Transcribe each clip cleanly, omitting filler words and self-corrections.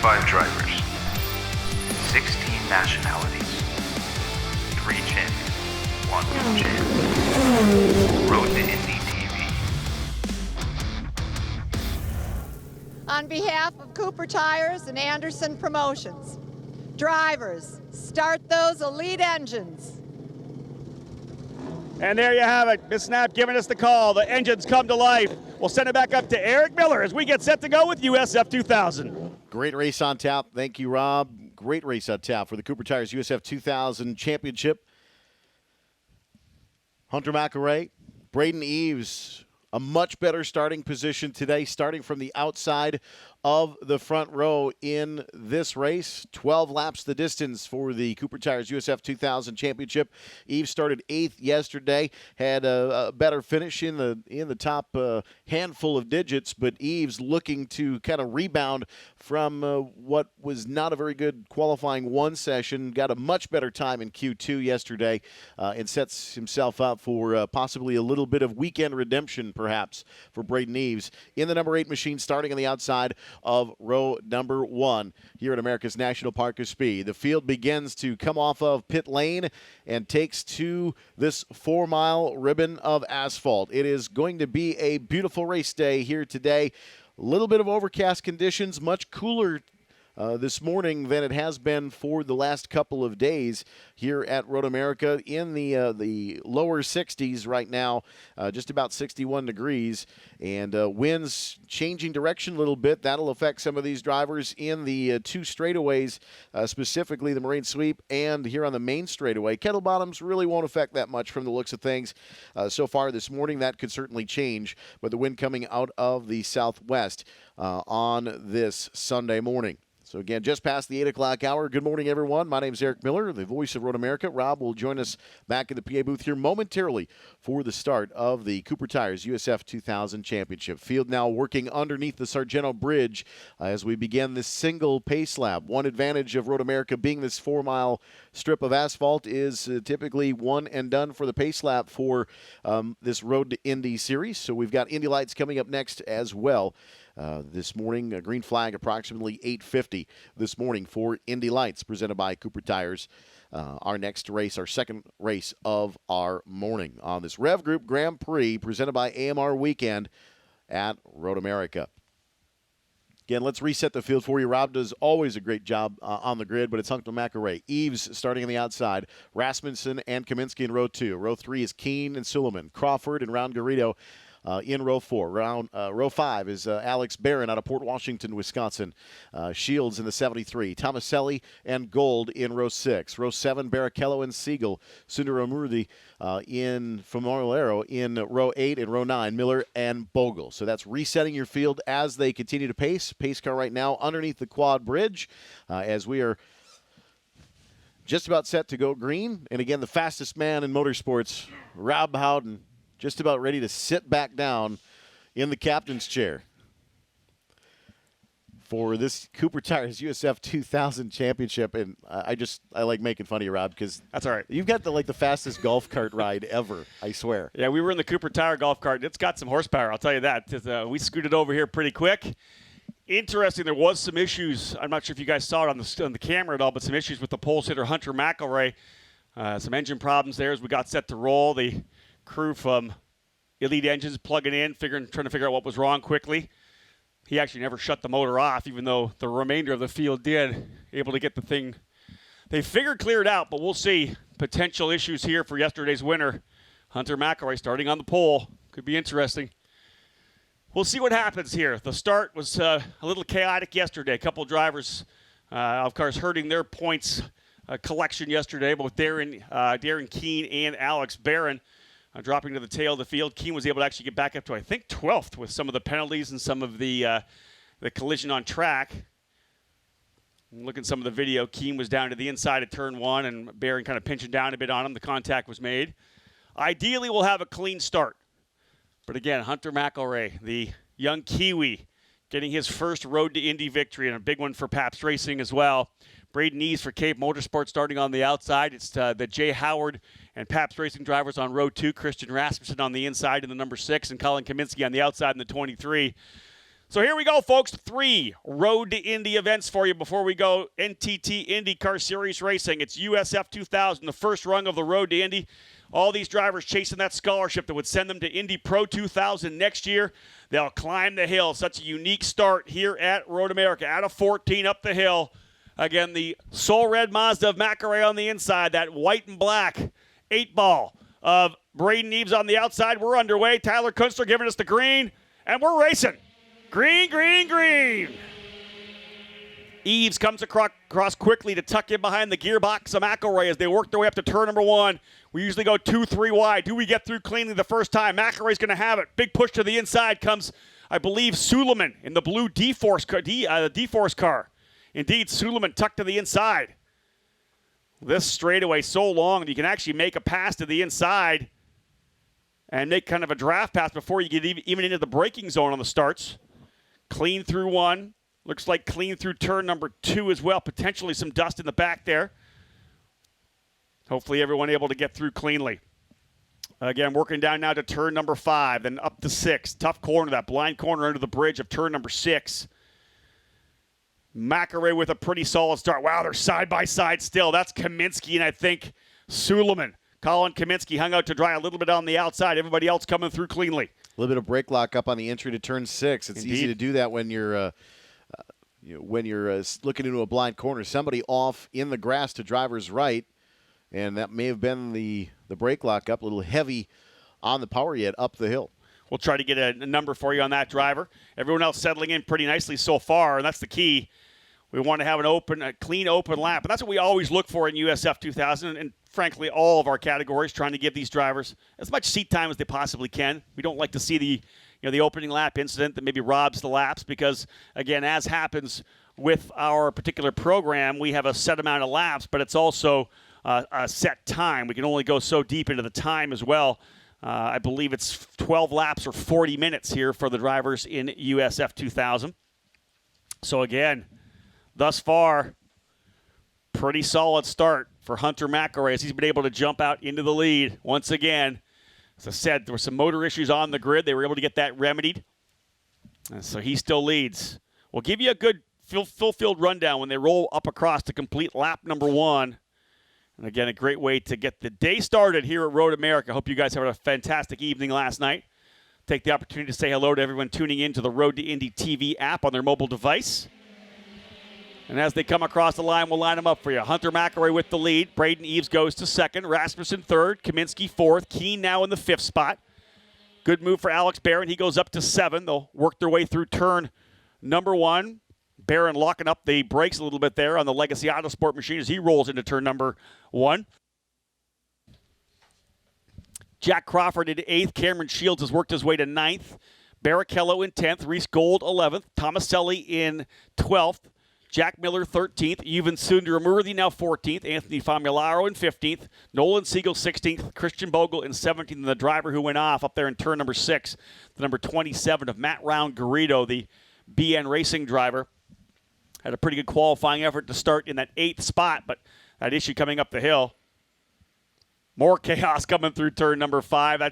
25 drivers, 16 nationalities, 3 champions, 1 world champion. Road to Indy TV. On behalf of Cooper Tires and Anderson Promotions, drivers, start those elite engines. And there you have it. Miss Snap giving us the call. The engines come to life. We'll send it back up to Eric Miller as we get set to go with USF 2000. Great race on tap. Thank you, Rob. Great race on tap for the Cooper Tires USF 2000 Championship. Hunter McElray, Braden Eves, a much better starting position today, starting from the outside of the front row in this race. 12 laps the distance for the Cooper Tires USF 2000 Championship. Eves started 8th yesterday, had a better finish in the top handful of digits, but Eves looking to kind of rebound from what was not a very good qualifying one session. Got a much better time in Q2 yesterday and sets himself up for possibly a little bit of weekend redemption perhaps for Braden Eves in the number 8 machine starting on the outside of row number 1 here at America's National Park of Speed. The field begins to come off of pit lane and takes to this 4-mile ribbon of asphalt. It is going to be a beautiful race day here today. A little bit of overcast conditions, much cooler this morning than it has been for the last couple of days here at Road America in the lower 60s right now, just about 61 degrees, and winds changing direction a little bit. That'll affect some of these drivers in the 2 straightaways, specifically the Marine Sweep and here on the main straightaway. Kettle Bottoms really won't affect that much from the looks of things so far this morning. That could certainly change, but the wind coming out of the southwest on this Sunday morning. So, again, just past the 8 o'clock hour. Good morning, everyone. My name is Eric Miller, the voice of Road America. Rob will join us back in the PA booth here momentarily for the start of the Cooper Tires USF 2000 Championship. Field now working underneath the Sargento Bridge as we begin this single pace lap. One advantage of Road America being this 4-mile strip of asphalt is typically one and done for the pace lap for this Road to Indy series. So we've got Indy Lights coming up next as well. This morning, a green flag approximately 8:50 this morning for Indy Lights presented by Cooper Tires. Our next race, our second race of our morning on this Rev Group Grand Prix presented by AMR Weekend at Road America. Again, let's reset the field for you. Rob does always a great job on the grid, but it's Hunter McElray. Eves starting on the outside. Rasmussen and Kaminsky in row 2. Row 3 is Keene and Suleiman. Crawford and Round Garrido in row 4. Row 5 is Alex Barron out of Port Washington, Wisconsin. Shields in the 73. Tomaselli and Gold in row 6. Row 7, Barrichello and Siegel. Sundaramurthy in Famolero in row 8. And row 9, Miller and Bogle. So that's resetting your field as they continue to pace. Pace car right now underneath the quad bridge as we are just about set to go green. And again, the fastest man in motorsports, Rob Howden, just about ready to sit back down in the captain's chair for this Cooper Tires USF 2000 Championship. And I like making fun of you, Rob, because that's all right. You've got the fastest golf cart ride ever, I swear. Yeah, we were in the Cooper Tire golf cart. It's got some horsepower, I'll tell you that. We scooted over here pretty quick. Interesting, there was some issues. I'm not sure if you guys saw it on the camera at all, but some issues with the pole sitter, Hunter McElray. Some engine problems there as we got set to roll. The crew from Elite Engines plugging in, trying to figure out what was wrong quickly. He actually never shut the motor off, even though the remainder of the field did, able to get the thing. They figured cleared out, but we'll see. Potential issues here for yesterday's winner. Hunter McElray starting on the pole. Could be interesting. We'll see what happens here. The start was a little chaotic yesterday. A couple drivers, of course, hurting their points collection yesterday, both Darren Keene and Alex Barron dropping to the tail of the field. Keene was able to actually get back up to, I think, 12th with some of the penalties and some of the collision on track. Looking at some of the video, Keene was down to the inside of turn 1 and Barron kind of pinching down a bit on him. The contact was made. Ideally, we'll have a clean start. But again, Hunter McElray, the young Kiwi, getting his first Road to Indy victory and a big one for Pabst Racing as well. Braden Eves for Cape Motorsports starting on the outside. It's the Jay Howard and Pabst Racing drivers on row 2. Christian Rasmussen on the inside in the number 6 and Colin Kaminsky on the outside in the 23. So here we go, folks. 3 Road to Indy events for you before we go NTT IndyCar Series Racing. It's USF 2000, the first rung of the Road to Indy. All these drivers chasing that scholarship that would send them to Indy Pro 2000 next year. They'll climb the hill. Such a unique start here at Road America. Out of 14 up the hill. Again, the Soul Red Mazda of McElroy on the inside. That white and black 8-ball of Braden Eves on the outside. We're underway. Tyler Kunstler giving us the green, and we're racing. Green, green, green. Eves comes across quickly to tuck in behind the gearbox of McElroy as they work their way up to turn number 1. We usually go 2-3 wide. Do we get through cleanly the first time? McElroy's going to have it. Big push to the inside comes, I believe, Suleiman in the blue D-Force car. Indeed, Suleiman tucked to the inside. This straightaway so long that you can actually make a pass to the inside and make kind of a draft pass before you get even into the braking zone on the starts. Clean through 1. Looks like clean through turn number 2 as well. Potentially some dust in the back there. Hopefully everyone able to get through cleanly. Again, working down now to turn number 5, then up to 6. Tough corner, that blind corner under the bridge of turn number 6. McElroy with a pretty solid start. Wow, they're side by side still. That's Kaminsky and I think Suleiman. Colin Kaminsky hung out to dry a little bit on the outside. Everybody else coming through cleanly. A little bit of brake lock up on the entry to turn 6. It's Indeed. easy to do that when you're looking into a blind corner. Somebody off in the grass to driver's right, and that may have been the brake lock up, a little heavy on the power yet up the hill. We'll try to get a number for you on that driver. Everyone else settling in pretty nicely so far, and that's the key. We want to have a clean, open lap, and that's what we always look for in USF 2000, and frankly, all of our categories, trying to give these drivers as much seat time as they possibly can. We don't like to see the opening lap incident that maybe robs the laps because, again, as happens with our particular program, we have a set amount of laps, but it's also a set time. We can only go so deep into the time as well. I believe it's 12 laps or 40 minutes here for the drivers in USF 2000. So, again, thus far, pretty solid start for Hunter McElroy as he's been able to jump out into the lead once again. As I said, there were some motor issues on the grid. They were able to get that remedied. And so he still leads. We'll give you a good full field rundown when they roll up across to complete lap number 1. And again, a great way to get the day started here at Road America. Hope you guys had a fantastic evening last night. Take the opportunity to say hello to everyone tuning in to the Road to Indy TV app on their mobile device. And as they come across the line, we'll line them up for you. Hunter McElroy with the lead. Braden Eves goes to 2nd. Rasmussen 3rd. Kaminsky 4th. Keene now in the 5th spot. Good move for Alex Barron. He goes up to 7. They'll work their way through turn number 1. Barron locking up the brakes a little bit there on the Legacy Autosport machine as he rolls into turn number 1. Jack Crawford into 8th. Cameron Shields has worked his way to 9th. Barrichello in 10th. Reese Gold 11th. Tomaselli in 12th. Jack Miller 13th. Even Sundaramurthy now 14th. Anthony Famularo in 15th. Nolan Siegel 16th. Christian Bogle in 17th. And the driver who went off up there in turn number 6, the number 27 of Matt Round Garrido, the BN Racing driver. Had a pretty good qualifying effort to start in that 8th spot, but that issue coming up the hill. More chaos coming through turn number 5.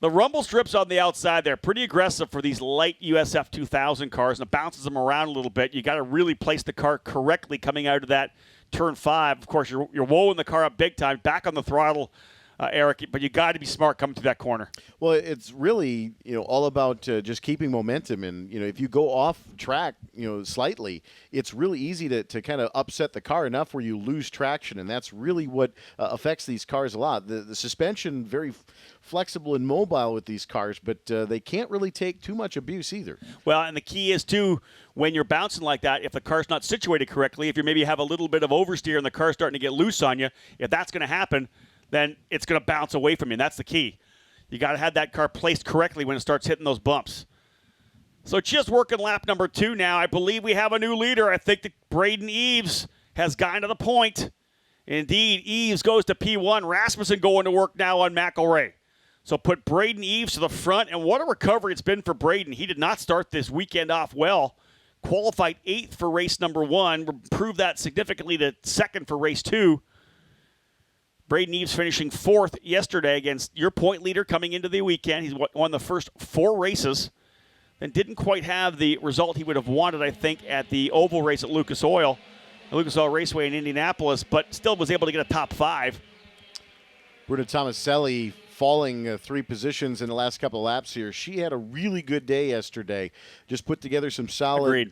The rumble strips on the outside there, pretty aggressive for these light USF 2000 cars, and it bounces them around a little bit. You got to really place the car correctly coming out of that turn 5. Of course, you're woeing the car up big time, back on the throttle, Eric, but you got to be smart coming through that corner. Well, it's really all about just keeping momentum, and if you go off track slightly, it's really easy to kind of upset the car enough where you lose traction, and that's really what affects these cars a lot. The suspension very flexible and mobile with these cars, but they can't really take too much abuse either. Well, and the key is, too, when you're bouncing like that, if the car's not situated correctly, if you maybe have a little bit of oversteer and the car's starting to get loose on you, if that's going to happen, then it's going to bounce away from you. And that's the key. You got to have that car placed correctly when it starts hitting those bumps. So just working lap number 2 now. I believe we have a new leader. I think that Braden Eves has gotten to the point. Indeed, Eves goes to P1. Rasmussen going to work now on McElroy. So put Braden Eves to the front, and what a recovery it's been for Braden. He did not start this weekend off well. Qualified 8th for race number 1. Improved that significantly to 2nd for race 2. Braden Eves finishing 4th yesterday against your point leader coming into the weekend. He's won the first 4 races. and didn't quite have the result he would have wanted, I think, at the oval race at Lucas Oil Raceway in Indianapolis, but still was able to get a top 5. Bruna Tomaselli falling 3 positions in the last couple of laps here. She had a really good day yesterday. Just put together some solid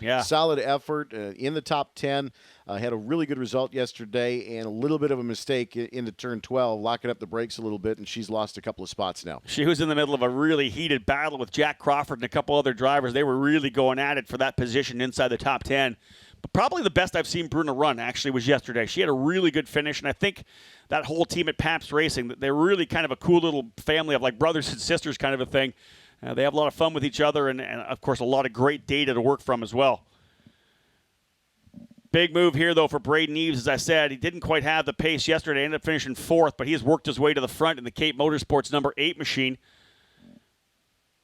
effort in the top 10. Had a really good result yesterday and a little bit of a mistake into turn 12, locking up the brakes a little bit, and she's lost a couple of spots now. She was in the middle of a really heated battle with Jack Crawford and a couple other drivers. They were really going at it for that position inside the top 10. But probably the best I've seen Bruna run, actually, was yesterday. She had a really good finish, and I think that whole team at Pabst Racing, they're really kind of a cool little family of like brothers and sisters kind of a thing. They have a lot of fun with each other and, of course, a lot of great data to work from as well. Big move here, though, for Braden Eves. As I said, he didn't quite have the pace yesterday. Ended up finishing 4th, but he has worked his way to the front in the Cape Motorsports number 8 machine.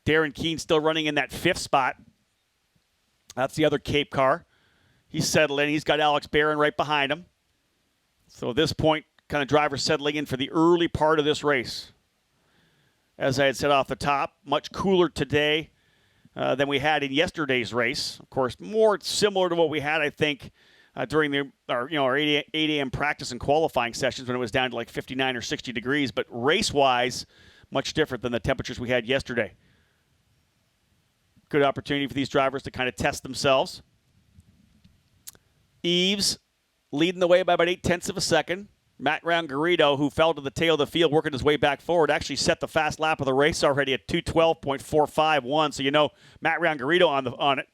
Darren Keene still running in that 5th spot. That's the other Cape car. He's settled in. He's got Alex Barron right behind him. So at this point, kind of driver settling in for the early part of this race. As I had said off the top, much cooler today than we had in yesterday's race. Of course, more similar to what we had, I think, during our 8 a.m. practice and qualifying sessions when it was down to like 59 or 60 degrees. But race-wise, much different than the temperatures we had yesterday. Good opportunity for these drivers to kind of test themselves. Eves leading the way by about 0.8 of a second. Matt Round-Garrido, who fell to the tail of the field working his way back forward, actually set the fast lap of the race already at 2:12.451. So, Matt Round-Garrido on it.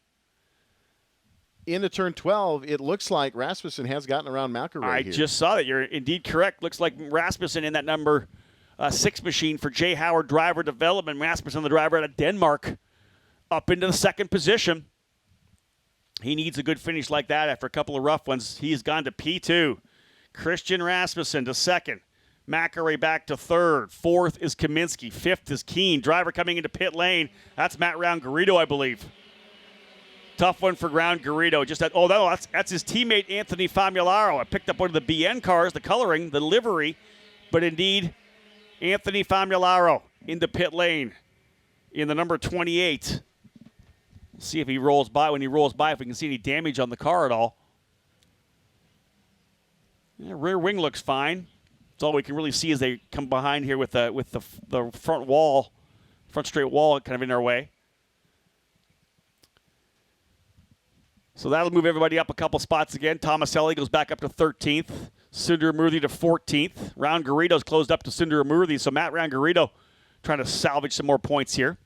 Into turn 12, it looks like Rasmussen has gotten around McElroy here. I just saw that. You're indeed correct. Looks like Rasmussen in that number 6 machine for Jay Howard Driver Development. Rasmussen, the driver out of Denmark, up into the 2nd position. He needs a good finish like that after a couple of rough ones. He's gone to P2. Christian Rasmussen to 2nd. McElroy back to 3rd. 4th is Kaminsky. 5th is Keene. Driver coming into pit lane. That's Matt Round-Garrido, I believe. Tough one for Round-Garrido. That's his teammate Anthony Famularo. I picked up one of the BN cars, the coloring, the livery. But indeed, Anthony Famularo into pit lane in the number 28. See if he rolls by. When he rolls by, if we can see any damage on the car at all. Yeah, rear wing looks fine. That's all we can really see as they come behind here with the front straight wall kind of in our way. So that'll move everybody up a couple spots again. Tomaselli goes back up to 13th. Sundaramurthy to 14th. Round-Garrido's closed up to Sundaramurthy. So Matt Round-Garrido trying to salvage some more points here.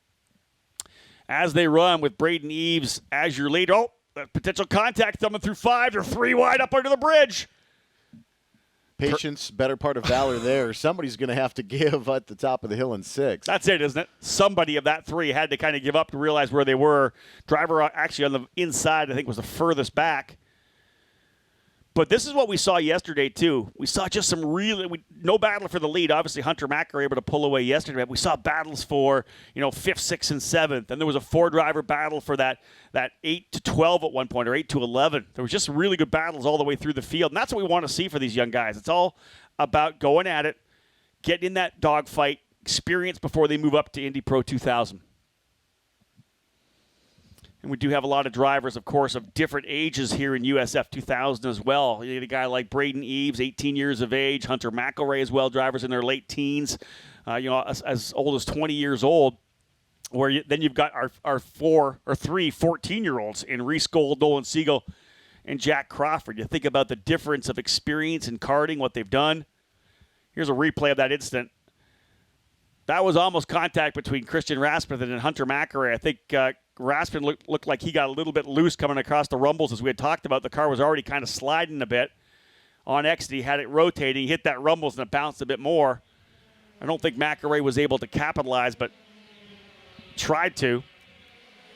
As they run with Braden Eves as your leader. Oh, potential contact coming through 5. They're 3 wide up under the bridge. Patience, better part of valor there. Somebody's going to have to give at the top of the hill in 6. That's it, isn't it? Somebody of that 3 had to kind of give up to realize where they were. Driver actually on the inside, I think, was the furthest back. But this is what we saw yesterday, too. We saw just some no battle for the lead. Obviously, Hunter McElroy able to pull away yesterday. But we saw battles for, 5th, 6th, and 7th. And there was a 4-driver battle for that 8 to 12 at one point, or 8 to 11. There was just really good battles all the way through the field. And that's what we want to see for these young guys. It's all about going at it, getting in that dogfight, experience before they move up to Indy Pro 2000. And we do have a lot of drivers, of course, of different ages here in USF 2000 as well. You get a guy like Braden Eves, 18 years of age. Hunter McElroy as well, drivers in their late teens, as old as 20 years old. Then you've got our 3 14-year-olds in Reese Gold, Nolan Siegel, and Jack Crawford. You think about the difference of experience in karting, what they've done. Here's a replay of that incident. That was almost contact between Christian Rasmussen and Hunter McElroy. I think Rasmussen looked like he got a little bit loose coming across the rumbles, as we had talked about. The car was already kind of sliding a bit on exit. He had it rotating. He hit that rumbles and it bounced a bit more. I don't think McElroy was able to capitalize, but tried to.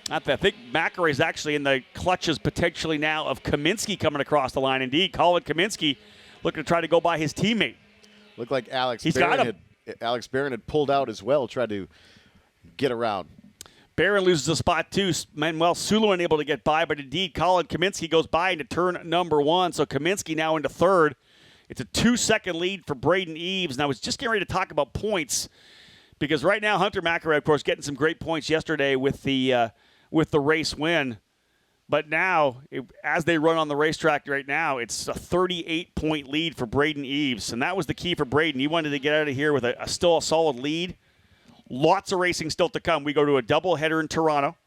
I think McElroy's actually in the clutches potentially now of Kaminsky coming across the line. Indeed, Colin Kaminsky looking to try to go by his teammate. Looked like Alex Barron had pulled out as well, tried to get around. Barron loses a spot too. Manuel Suleiman able to get by, but indeed Colin Kaminsky goes by into turn number 1. So Kaminsky now into 3rd. It's a 2-second lead for Braden Eves. And I was just getting ready to talk about points because right now Hunter McElroy, of course, getting some great points yesterday with the with the race win. But now, as they run on the racetrack right now, it's a 38-point lead for Braden Eves. And that was the key for Braden. He wanted to get out of here with still a solid lead. Lots of racing still to come. We go to a doubleheader in Toronto.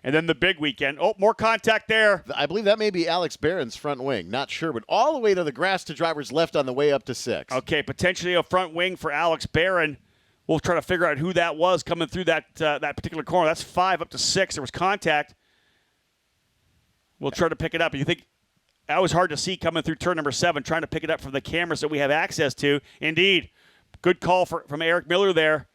And then the big weekend. Oh, more contact there. I believe that may be Alex Barron's front wing. Not sure, but all the way to the grass to driver's left on the way up to 6. Okay, potentially a front wing for Alex Barron. We'll try to figure out who that was coming through that particular corner. That's 5 up to 6. There was contact. We'll try to pick it up. You think that was hard to see coming through turn number 7, trying to pick it up from the cameras that we have access to. Indeed, good call from Eric Miller there.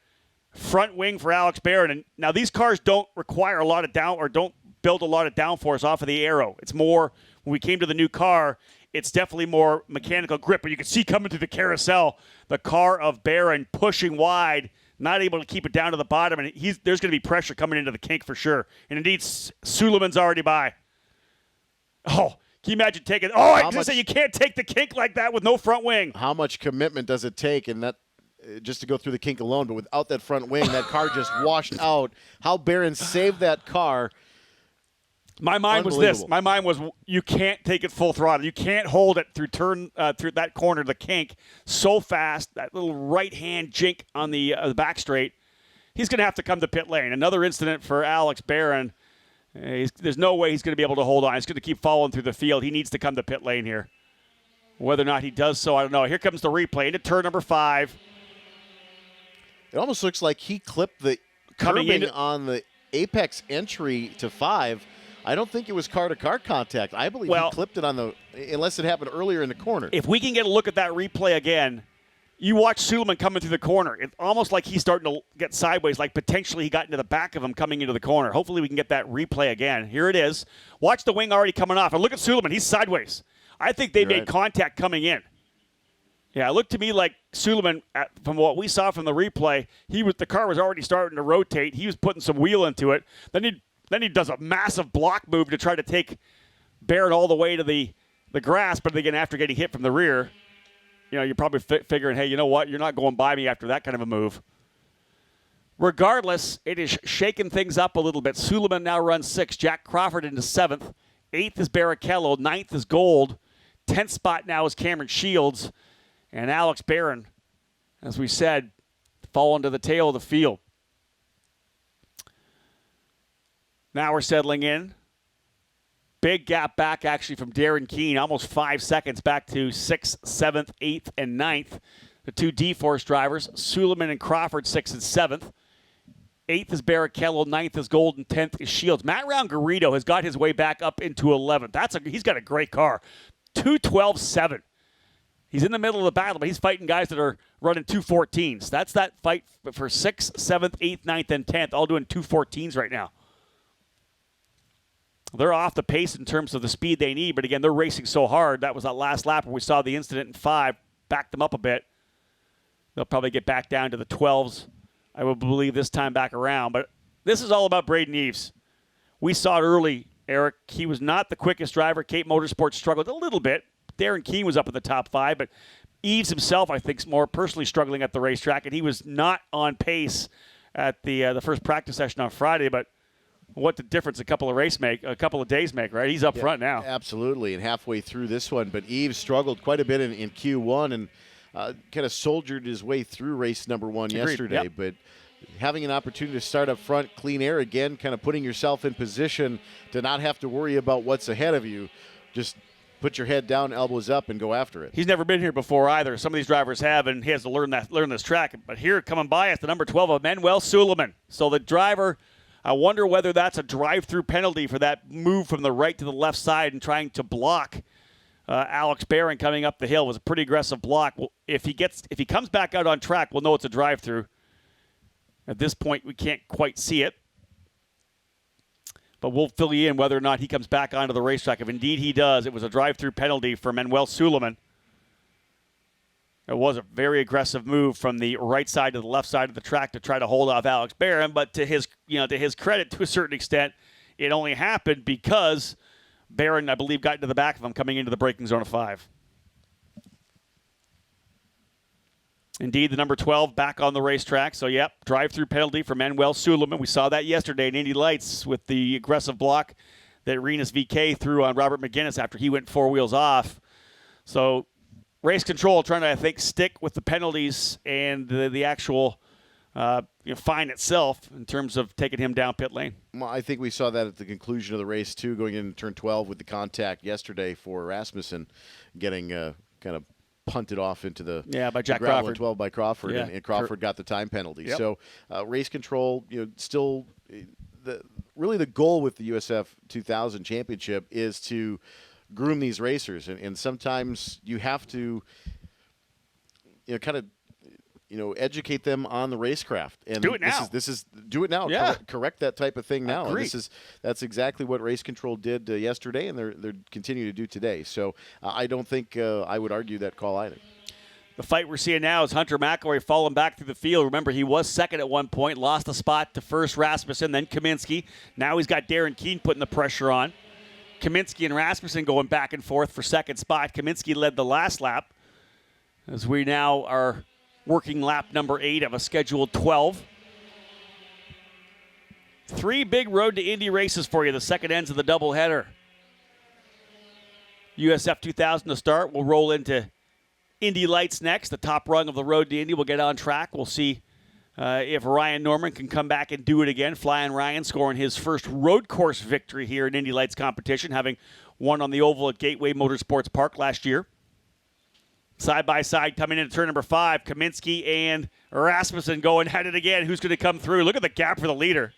Front wing for Alex Barron. And now these cars don't require a lot of don't build a lot of downforce off of the aero. It's more, when we came to the new car, it's definitely more mechanical grip. But you can see coming through the carousel, the car of Barron pushing wide, not able to keep it down to the bottom. And there's going to be pressure coming into the kink for sure. And indeed, Suleiman's already by. Oh, can you imagine taking – I was going to say you can't take the kink like that with no front wing. How much commitment does it take and that just to go through the kink alone? But without that front wing, that car just washed out. How Barron saved that car. My mind was this. My mind was you can't take it full throttle. You can't hold it through through that corner, the kink, so fast, that little right-hand jink on the back straight. He's going to have to come to pit lane. Another incident for Alex Barron. There's no way he's going to be able to hold on. He's going to keep following through the field. He needs to come to pit lane here. Whether or not he does so, I don't know. Here comes the replay into turn number 5. It almost looks like he clipped the curbing on the apex entry to 5. I don't think it was car-to-car contact. I believe he clipped it unless it happened earlier in the corner. If we can get a look at that replay again, you watch Suleiman coming through the corner. It's almost like he's starting to get sideways, like potentially he got into the back of him coming into the corner. Hopefully we can get that replay again. Here it is. Watch the wing already coming off. And look at Suleiman. He's sideways. I think they made contact coming in. Yeah, it looked to me like Suleiman, from what we saw from the replay, the car was already starting to rotate. He was putting some wheel into it. Then he does a massive block move to try to take Barron all the way to the grass. But again, after getting hit from the rear, you're probably figuring, hey, you know what? You're not going by me after that kind of a move. Regardless, it is shaking things up a little bit. Suleiman now runs 6th. Jack Crawford into 7th. 8th is Barrichello. 9th is Gold. 10th spot now is Cameron Shields. And Alex Barron, as we said, falling to the tail of the field. Now we're settling in. Big gap back, actually, from Darren Keene. Almost 5 seconds back to 6th, 7th, 8th, and 9th. The 2 D-Force drivers, Suleiman and Crawford, 6th and 7th. 8th is Barrichello, 9th is Gold, and 10th is Shields. Matt Round-Garrido has got his way back up into 11th. He's got a great car. 2:12.7. He's in the middle of the battle, but he's fighting guys that are running 2:14s. That's that fight for 6th, 7th, 8th, 9th, and 10th, all doing 2:14s right now. They're off the pace in terms of the speed they need, but again, they're racing so hard. That was that last lap where we saw the incident in 5, backed them up a bit. They'll probably get back down to the 12s, I would believe, this time back around. But this is all about Braden Eves. We saw it early, Eric. He was not the quickest driver. Cape Motorsports struggled a little bit. Darren Keene was up in the top 5, but Eves himself, I think, is more personally struggling at the racetrack, and he was not on pace at the first practice session on Friday, but what the difference a couple of days make, right? He's up front now. Absolutely, and halfway through this one. But Eves struggled quite a bit in Q1 and kind of soldiered his way through race number 1 yesterday. Yep. But having an opportunity to start up front, clean air again, kind of putting yourself in position to not have to worry about what's ahead of you. Just put your head down, elbows up, and go after it. He's never been here before either. Some of these drivers have, and he has to learn this track. But here coming by us, the number 12 of Manuel Suleiman. So the driver, I wonder whether that's a drive-through penalty for that move from the right to the left side and trying to block Alex Barron coming up the hill. It was a pretty aggressive block. Well, if he comes back out on track, we'll know it's a drive-through. At this point, we can't quite see it. But we'll fill you in whether or not he comes back onto the racetrack. If indeed he does, it was a drive-through penalty for Manuel Suleiman. It was a very aggressive move from the right side to the left side of the track to try to hold off Alex Barron. But to his credit, to a certain extent, it only happened because Barron, I believe, got into the back of him coming into the braking zone of 5. Indeed, the number 12 back on the racetrack. So, yep, drive-through penalty for Manuel Suleiman. We saw that yesterday in Indy Lights with the aggressive block that Renus VK threw on Robert McGinnis after he went 4 wheels off. So, race control trying to, I think, stick with the penalties and the actual fine itself in terms of taking him down pit lane. Well, I think we saw that at the conclusion of the race, too, going into turn 12 with the contact yesterday for Rasmussen getting kind of punted off into the by Jack gravel Crawford. at 12 by Crawford, Yeah. and Crawford got the time penalty. Yep. So race control, still really the goal with the USF 2000 championship is to groom these racers, and sometimes you have to kind of educate them on the racecraft. And do it now. This is do it now. Yeah. Correct that type of thing now. Agreed. And that's exactly what race control did yesterday, and they're continuing to do today. So I don't think I would argue that call either. The fight we're seeing now is Hunter McElroy falling back through the field. Remember, he was second at one point, lost the spot to first Rasmussen, then Kaminsky. Now he's got Darren Keene putting the pressure on. Kaminsky and Rasmussen going back and forth for second spot. Kaminsky led the last lap as we now are working lap number 8 of a scheduled 12. 3 big Road to Indy races for you, the second ends of the doubleheader. USF 2000 to start. We'll roll into Indy Lights next. The top rung of the Road to Indy will get on track. We'll see if Ryan Norman can come back and do it again. Flying Ryan scoring his first road course victory here in Indy Lights competition, having won on the oval at Gateway Motorsports Park last year. Side by side coming into turn number 5, Kaminsky and Rasmussen going at it again. Who's going to come through? Look at the gap for the leader.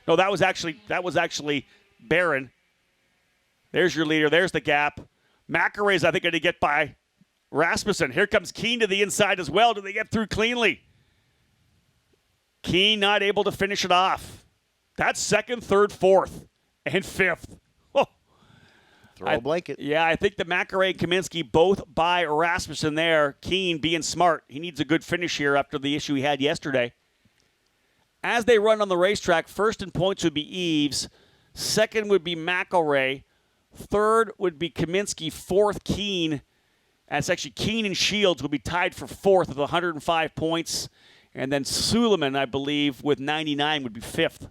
No, that was actually Barron. There's your leader. There's the gap. McElroy's, I think, going to get by Rasmussen. Here comes Keene to the inside as well. Do they get through cleanly? Keene not able to finish it off. That's second, third, fourth, and fifth. Throw a blanket. Yeah, I think the McElroy and Kaminsky both by Rasmussen there. Keene being smart. He needs a good finish here after the issue he had yesterday. As they run on the racetrack, first in points would be Eves. Second would be McElroy. Third would be Kaminsky. Fourth, Keene. And it's actually Keene and Shields would be tied for fourth with 105 points. And then Suleiman, I believe, with 99 would be fifth.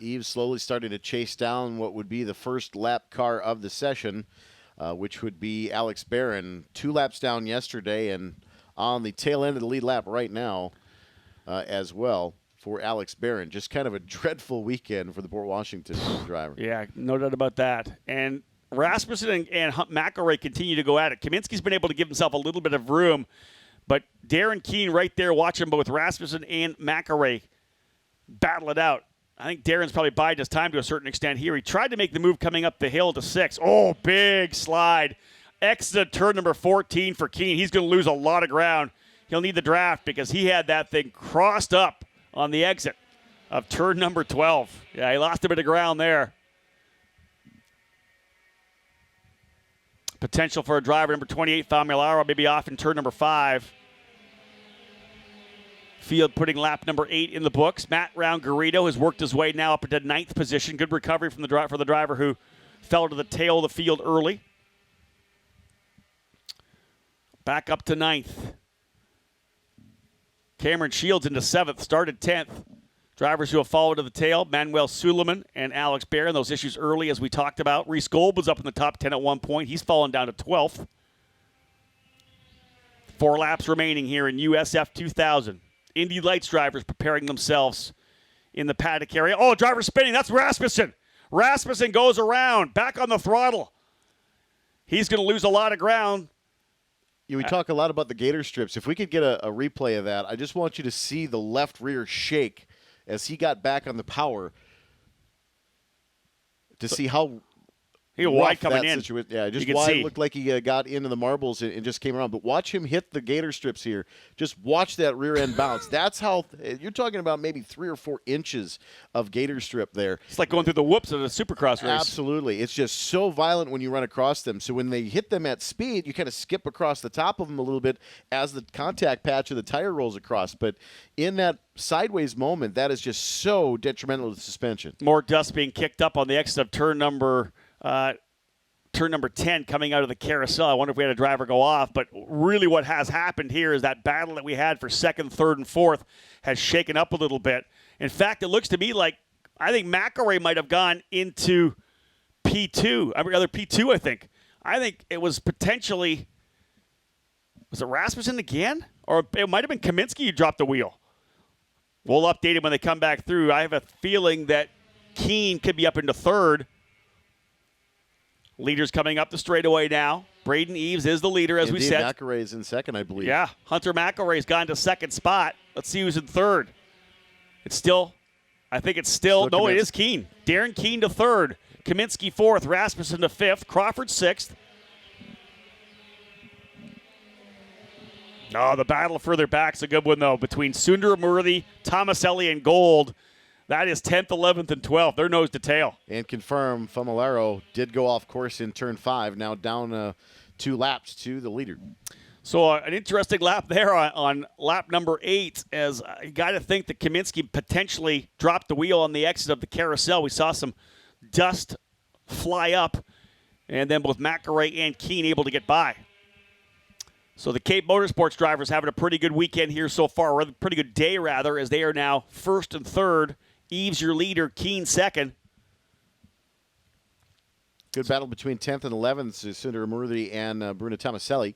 Eves slowly starting to chase down what would be the first lap car of the session, which would be Alex Barron. 2 laps down yesterday and on the tail end of the lead lap right now as well for Alex Barron. Just kind of a dreadful weekend for the Port Washington driver. Yeah, no doubt about that. And Rasmussen and McElroy continue to go at it. Kaminsky's been able to give himself a little bit of room, but Darren Keene right there watching both Rasmussen and McElroy battle it out. I think Darren's probably biding his time to a certain extent here. He tried to make the move coming up the hill to 6. Oh, big slide. Exit turn number 14 for Keene. He's going to lose a lot of ground. He'll need the draft because he had that thing crossed up on the exit of turn number 12. Yeah, he lost a bit of ground there. Potential for a driver, number 28, Famularo, maybe off in turn number 5. Field putting lap number 8 in the books. Matt Round-Garrido has worked his way now up into 9th position. Good recovery from for the driver who fell to the tail of the field early. Back up to 9th. Cameron Shields into 7th, started 10th. Drivers who have followed to the tail, Manuel Suleiman and Alex Barron. Those issues early, as we talked about. Reese Gold was up in the top 10 at one point. He's fallen down to 12th. 4 laps remaining here in USF 2000. Indy Lights drivers preparing themselves in the paddock area. Oh, driver spinning. That's Rasmussen. Rasmussen goes around, back on the throttle. He's going to lose a lot of ground. We talk a lot about the gator strips. If we could get a replay of that, I just want you to see the left rear shake as he got back on the power to see how he was wide coming in. Yeah, just you wide. See. Looked like he got into the marbles and just came around. But watch him hit the gator strips here. Just watch that rear end bounce. That's how you're talking about maybe 3 or 4 inches of gator strip there. It's like going through the whoops of a supercross race. Absolutely. It's just so violent when you run across them. So when they hit them at speed, you kind of skip across the top of them a little bit as the contact patch of the tire rolls across. But in that sideways moment, that is just so detrimental to the suspension. More dust being kicked up on the exit of turn number 2 turn number 10 coming out of the carousel. I wonder if we had a driver go off. But really what has happened here is that battle that we had for second, third, and fourth has shaken up a little bit. In fact, it looks to me like I think McElroy might have gone into P2. P2, I think. I think it was potentially – was it Rasmussen again? Or it might have been Kaminsky who dropped the wheel. We'll update it when they come back through. I have a feeling that Keene could be up into third. Leaders coming up the straightaway now. Braden Eves is the leader, as we said. McElroy is in second, I believe. Yeah, Hunter McElroy's gone to second spot. Let's see who's in third. It is Keene. Darren Keene to third. Kaminsky fourth. Rasmussen to fifth. Crawford sixth. Oh, the battle further back's a good one, though, between Sundaramurthy, Tomaselli, and Gold. That is 10th, 11th, and 12th. They're nose to tail. And confirm, Famularo did go off course in turn 5, now down 2 laps to the leader. So an interesting lap there on lap number 8, as you got to think that Kaminsky potentially dropped the wheel on the exit of the carousel. We saw some dust fly up, and then both McElroy and Keene able to get by. So the Cape Motorsports drivers having a pretty good weekend here so far, or a pretty good day, rather, as they are now first and third. Eves, your leader, Keene second. Good battle between 10th and 11th, Sundaramurthy and Bruno Tomaselli,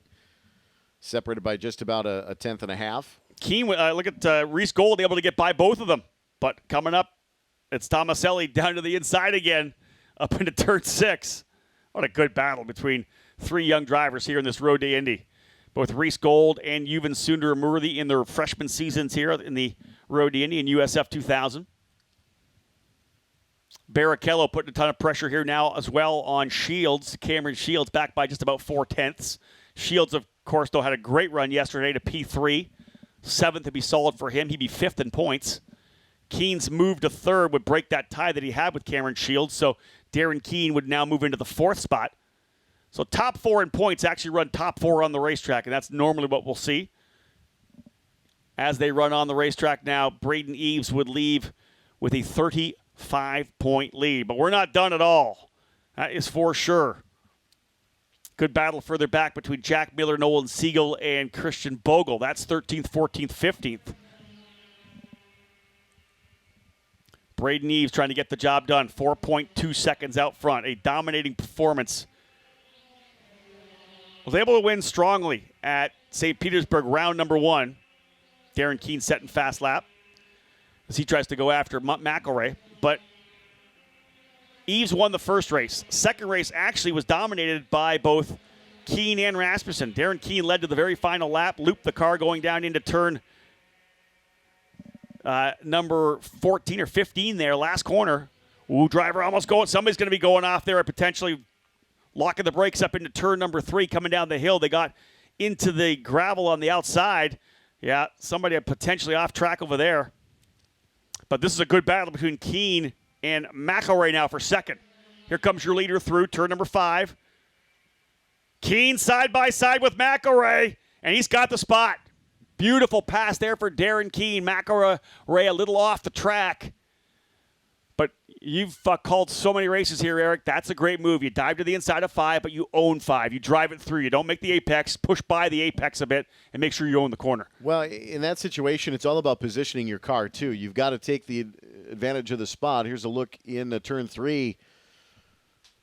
separated by just about a tenth and a half. Keene, look at Reese Gold able to get by both of them. But coming up, it's Tomaselli down to the inside again, up into turn 6. What a good battle between 3 young drivers here in this Road to Indy. Both Reese Gold and Yuvan Sundaramurthy in their freshman seasons here in the Road to Indy in USF 2000. Barrichello putting a ton of pressure here now as well on Shields. Cameron Shields back by just about 4/10. Shields, of course, though, had a great run yesterday to P3. 7th would be solid for him. He'd be 5th in points. Keene's move to 3rd would break that tie that he had with Cameron Shields, so Darren Keene would now move into the 4th spot. So top 4 in points actually run top 4 on the racetrack, and that's normally what we'll see. As they run on the racetrack now, Braden Eves would leave with a 35-point lead. But we're not done at all. That is for sure. Good battle further back between Jack Miller, Nolan Siegel, and Christian Bogle. That's 13th, 14th, 15th. Braden Eves trying to get the job done. 4.2 seconds out front. A dominating performance. Was able to win strongly at St. Petersburg round number 1. Darren Keene setting fast lap as he tries to go after McElroy. But Eves won the first race. Second race actually was dominated by both Keene and Rasmussen. Darren Keene led to the very final lap, looped the car going down into turn number 14 or 15 there, last corner. Ooh, driver almost going. Somebody's going to be going off there and potentially locking the brakes up into turn number 3 coming down the hill. They got into the gravel on the outside. Yeah, somebody potentially off track over there. But this is a good battle between Keene and McElroy now for second. Here comes your leader through turn number 5. Keene side by side with McElroy, and he's got the spot. Beautiful pass there for Darren Keene. McElroy a little off the track. But you've called so many races here, Eric. That's a great move. You dive to the inside of 5, but you own 5. You drive it through. You don't make the apex, push by the apex a bit, and make sure you own the corner. Well, in that situation, it's all about positioning your car, too. You've got to take the advantage of the spot. Here's a look in turn 3.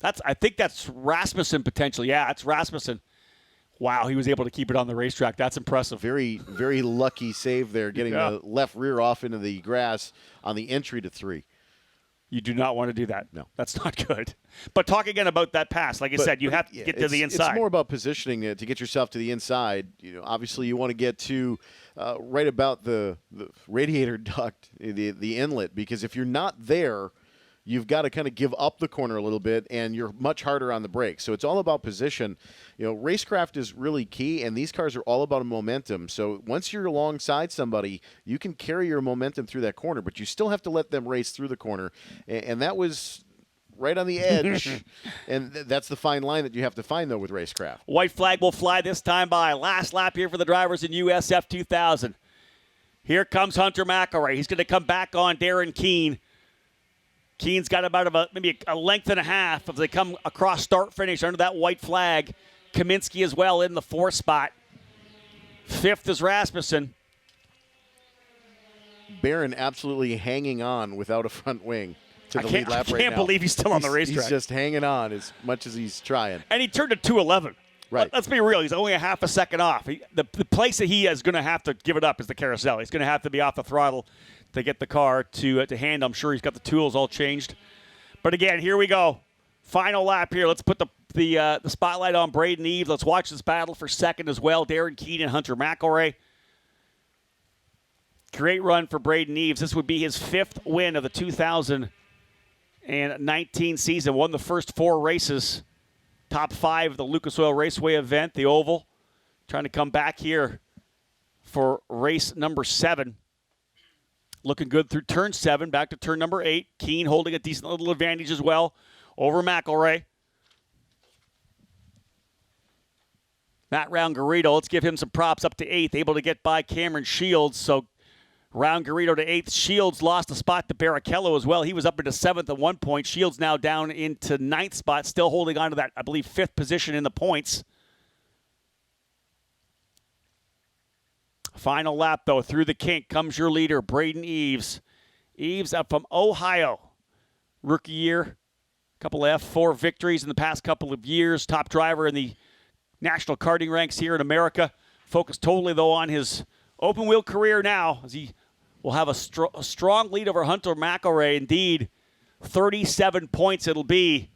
I think that's Rasmussen potentially. Yeah, it's Rasmussen. Wow, he was able to keep it on the racetrack. That's impressive. Very, very lucky save there, getting the left rear off into the grass on the entry to 3. You do not want to do that. No. That's not good. But talk again about that pass. Like I said, you have to get to the inside. It's more about positioning to get yourself to the inside. Obviously, you want to get to right about the radiator duct, the inlet, because if you're not there, you've got to kind of give up the corner a little bit, and you're much harder on the brakes. So it's all about position. Racecraft is really key, and these cars are all about momentum. So once you're alongside somebody, you can carry your momentum through that corner, but you still have to let them race through the corner. And that was right on the edge, and that's the fine line that you have to find, though, with Racecraft. White flag will fly this time by. Last lap here for the drivers in USF 2000. Here comes Hunter McElroy. He's going to come back on Darren Keene. Keen's got about maybe a length and a half as they come across start-finish under that white flag. Kaminsky as well in the 4th spot. 5th is Rasmussen. Barron absolutely hanging on without a front wing to the lead lap right now. I can't believe he's still on the racetrack. He's just hanging on as much as he's trying. And he turned to 2:11. Right. Let's be real. He's only a half a second off. The place that he is going to have to give it up is the carousel. He's going to have to be off the throttle to get the car to hand. I'm sure he's got the tools all changed. But again, here we go. Final lap here. Let's put the spotlight on Braden Eves. Let's watch this battle for second as well. Darren Keene and Hunter McElroy. Great run for Braden Eves. This would be his 5th win of the 2019 season. Won the first 4 races. Top 5 of the Lucas Oil Raceway event, the Oval. Trying to come back here for race number 7. Looking good through turn 7, back to turn number 8. Keene holding a decent little advantage as well over McElroy. Matt Round-Garrido, let's give him some props, up to 8th, able to get by Cameron Shields. So Round-Garrido to 8th. Shields lost a spot to Barrichello as well. He was up into 7th at one point. Shields now down into 9th spot, still holding on to that, I believe, 5th position in the points. Final lap, though. Through the kink comes your leader, Braden Eves. Eves up from Ohio. Rookie year. Couple of F4 victories in the past couple of years. Top driver in the national karting ranks here in America. Focused totally, though, on his open wheel career now, as he will have a strong lead over Hunter McElroy. Indeed, 37 points it'll be,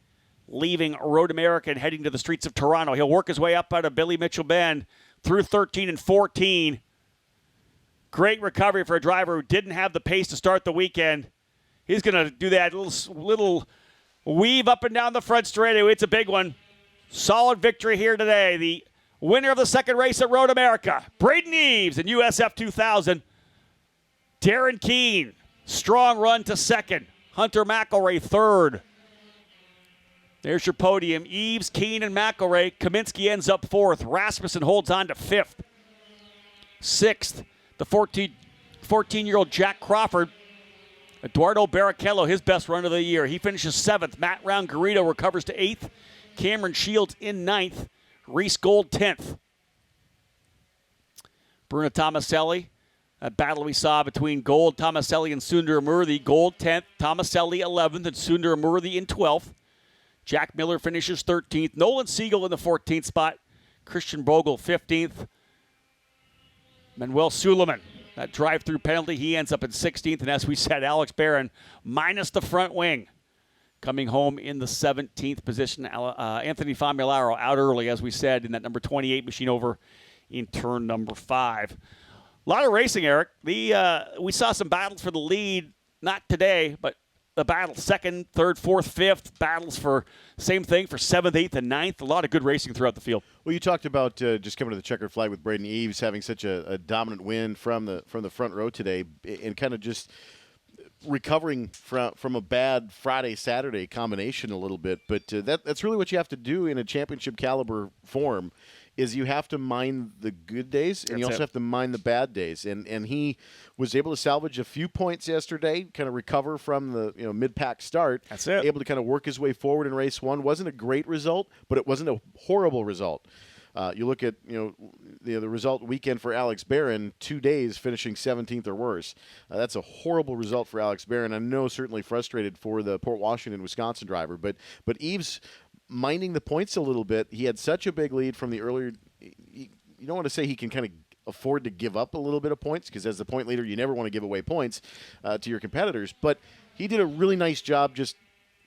leaving Road America and heading to the streets of Toronto. He'll work his way up out of Billy Mitchell Bend through 13 and 14. Great recovery for a driver who didn't have the pace to start the weekend. He's going to do that little weave up and down the front straightaway. It's a big one. Solid victory here today. The winner of the second race at Road America, Braden Eves in USF 2000. Darren Keene, strong run to second. Hunter McElroy, 3rd. There's your podium. Eves, Keene, and McElroy. Kaminsky ends up 4th. Rasmussen holds on to 5th. 6th, the 14-year-old Jack Crawford. Eduardo Barrichello, his best run of the year. He finishes 7th. Matt Round-Garrido recovers to 8th. Cameron Shields in 9th. Reese Gold, 10th. Bruno Tomaselli, that battle we saw between Gold, Tomaselli, and Sundar Amurthy. Gold, 10th. Tomaselli, 11th, and Sundar Amurthy in 12th. Jack Miller finishes 13th. Nolan Siegel in the 14th spot. Christian Bogle, 15th. Manuel Suleiman, that drive-through penalty, he ends up in 16th. And as we said, Alex Barron, minus the front wing, coming home in the 17th position. Anthony Famularo out early, as we said, in that number 28 machine over in turn number 5. A lot of racing, Eric. We saw some battles for the lead, not today, but the battle 2nd, 3rd, 4th, 5th. Battles for same thing for 7th, 8th, and 9th. A lot of good racing throughout the field. Well, you talked about just coming to the checkered flag with Braden Eves having such a dominant win from the front row today, and kind of just recovering from a bad Friday-Saturday combination a little bit. But that's really what you have to do in a championship caliber form, is you have to mind the good days, and you also have to mind the bad days. And he was able to salvage a few points yesterday, kind of recover from the mid-pack start. That's it. Able to kind of work his way forward in race 1. Wasn't a great result, but it wasn't a horrible result. You look at the result weekend for Alex Barron, 2 days finishing 17th or worse. That's a horrible result for Alex Barron. I know certainly frustrated for the Port Washington, Wisconsin driver, but Eves minding the points a little bit. He had such a big lead from the earlier. You don't want to say he can kind of afford to give up a little bit of points, because as the point leader, you never want to give away points to your competitors. But he did a really nice job just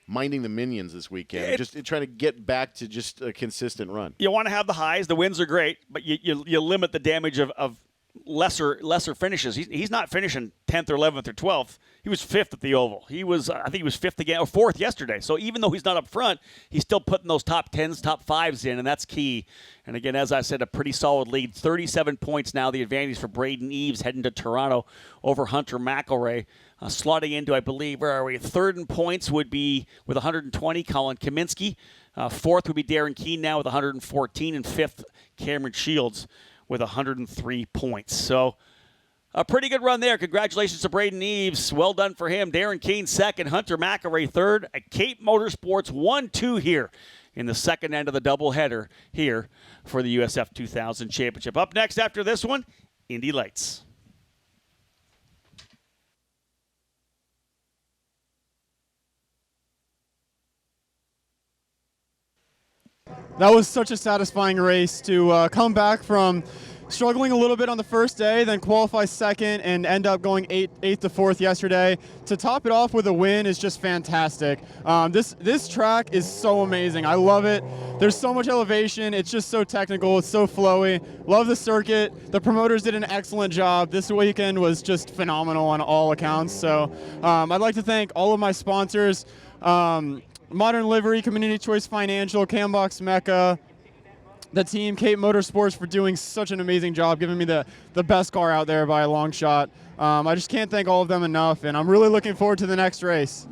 minding the minions this weekend, just trying to get back to just a consistent run. You want to have the highs. The wins are great, but you limit the damage of lesser finishes. He's not finishing 10th or 11th or 12th. He was 5th at the Oval. He was, I think he was 5th again, or 4th yesterday. So even though he's not up front, he's still putting those top 10s, top 5s in, and that's key. And again, as I said, a pretty solid lead. 37 points now, the advantage for Braden Eves heading to Toronto over Hunter McElroy. Slotting into, I believe, where are we? 3rd in points would be with 120, Colin Kaminsky. 4th would be Darren Keene now with 114, and 5th, Cameron Shields with 103 points. So A pretty good run there. Congratulations to Braden Eves. Well done for him. Darren Keane second. Hunter McElray third. A Cape Motorsports 1-2 here in the second end of the doubleheader here for the USF 2000 Championship. Up next after this one, Indy Lights. That was such a satisfying race to come back from struggling a little bit on the first day, then qualify second and end up going eighth to fourth yesterday. To top it off with a win is just fantastic. This track is so amazing. I love it. There's so much elevation. It's just so technical. It's so flowy. Love the circuit. The promoters did an excellent job. This weekend was just phenomenal on all accounts. So I'd like to thank all of my sponsors, Modern Livery, Community Choice Financial, Cambox Mecca, the team, Cape Motorsports, for doing such an amazing job, giving me the best car out there by a long shot. I just can't thank all of them enough, and I'm really looking forward to the next race.